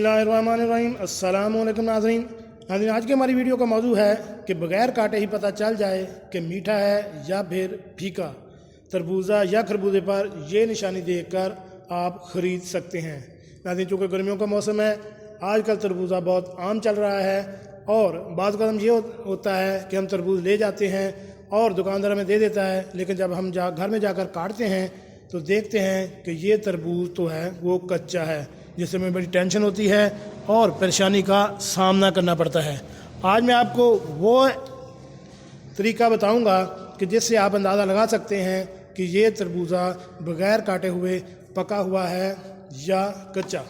बिस्मिल्लाहिर्रहमानिर्रहीम। अस्सलाम वालेकुम नाज़रीन। आज की हमारी वीडियो का मौजू है कि बग़ैर काटे ही पता चल जाए कि मीठा है या फिर फीका। तरबूजा या खरबूजे पर ये निशानी देखकर आप ख़रीद सकते हैं। नाज़रीन, चूँकि गर्मियों का मौसम है, आजकल तरबूजा बहुत आम चल रहा है और बाज़ कदम ये होता है कि हम तरबूज ले जाते हैं और दुकानदार हमें दे देता है, लेकिन जब हम घर में जाकर काटते हैं तो देखते हैं कि ये तरबूज तो है वो कच्चा है, जिससे हमें बड़ी टेंशन होती है और परेशानी का सामना करना पड़ता है। आज मैं आपको वो तरीका बताऊंगा कि जिससे आप अंदाज़ा लगा सकते हैं कि ये तरबूजा बग़ैर काटे हुए पका हुआ है या कच्चा।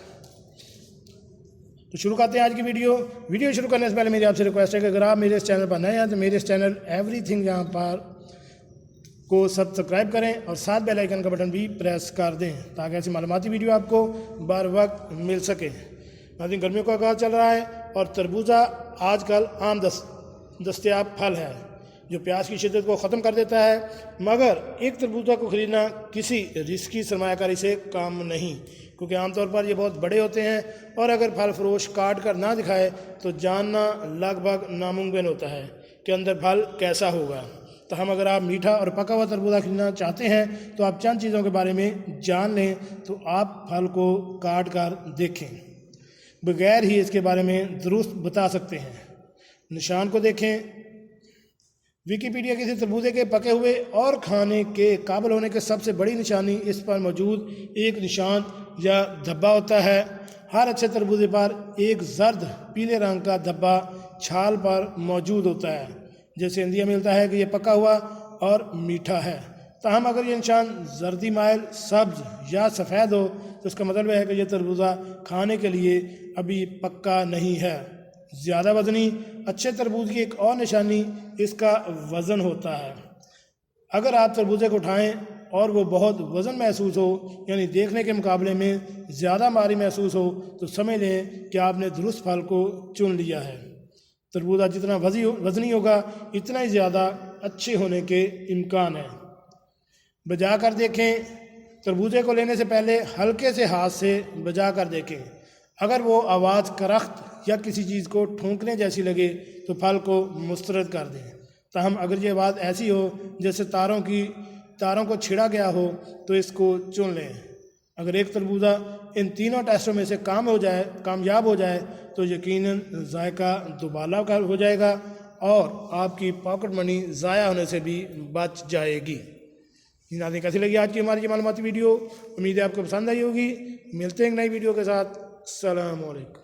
तो शुरू करते हैं आज की वीडियो शुरू करने से पहले मेरी आपसे रिक्वेस्ट है कि अगर आप मेरे इस चैनल पर नए हैं तो मेरे इस चैनल एवरीथिंग यहाँ पर को सब्सक्राइब करें और साथ बेल आइकन का बटन भी प्रेस कर दें ताकि ऐसी मालूमाती वीडियो आपको बर वक्त मिल सके। नाज़रीन, गर्मियों का आगाज़ चल रहा है और तरबूजा आजकल आम दस्तयाब फल है जो प्यास की शिद्दत को ख़त्म कर देता है, मगर एक तरबूजा को ख़रीदना किसी रिस्की सरमायाकारी से काम नहीं, क्योंकि आमतौर पर ये बहुत बड़े होते हैं और अगर फल फरोश काट कर ना दिखाए तो जानना लगभग नामुमकिन होता है कि अंदर फल कैसा होगा। तो हम अगर आप मीठा और पका हुआ तरबूजा खरीदना चाहते हैं तो आप चंद चीज़ों के बारे में जान लें। तो आप फल को काट कर देखें, बगैर ही इसके बारे में दुरुस्त बता सकते हैं। निशान को देखें। विकिपीडिया किसी तरबूजे के पके हुए और खाने के काबिल होने की सबसे बड़ी निशानी इस पर मौजूद एक निशान या धब्बा होता है। हर अच्छे तरबूजे पर एक जर्द पीले रंग का धब्बा छाल पर मौजूद होता है, जैसे इंदिया मिलता है कि ये पका हुआ और मीठा है। ताहम अगर ये निशान जर्दी माइल, सब्ज या सफ़ेद हो तो इसका मतलब है कि यह तरबूजा खाने के लिए अभी पक्का नहीं है। ज़्यादा वज़नी अच्छे तरबूज की एक और निशानी इसका वज़न होता है। अगर आप तरबूजे को उठाएं और वो बहुत वज़न महसूस हो, यानी देखने के मुकाबले में ज़्यादा भारी महसूस हो, तो समझ लें कि आपने दुरुस्त फल को चुन लिया है। तरबूजा जितना वज़नी होगा इतना ही ज़्यादा अच्छे होने के इम्कान है। बजा कर देखें। तरबूजे को लेने से पहले हल्के से हाथ से बजा कर देखें। अगर वो आवाज़ करख्त या किसी चीज़ को ठोंकने जैसी लगे तो फल को मुस्तरद कर दें। ताहम अगर ये आवाज़ ऐसी हो जैसे तारों को छिड़ा गया हो तो इसको चुन लें। अगर एक तरबूजा इन तीनों टेस्टों में से कामयाब हो जाए तो यकीनन जायका दुबाला हो जाएगा और आपकी पॉकेट मनी ज़ाया होने से भी बच जाएगी। नाज़रीन, कैसी लगी आज की हमारी ये मालूमाती वीडियो? उम्मीद है आपको पसंद आई होगी। मिलते हैं एक नई वीडियो के साथ। अस्सलाम वालेकुम।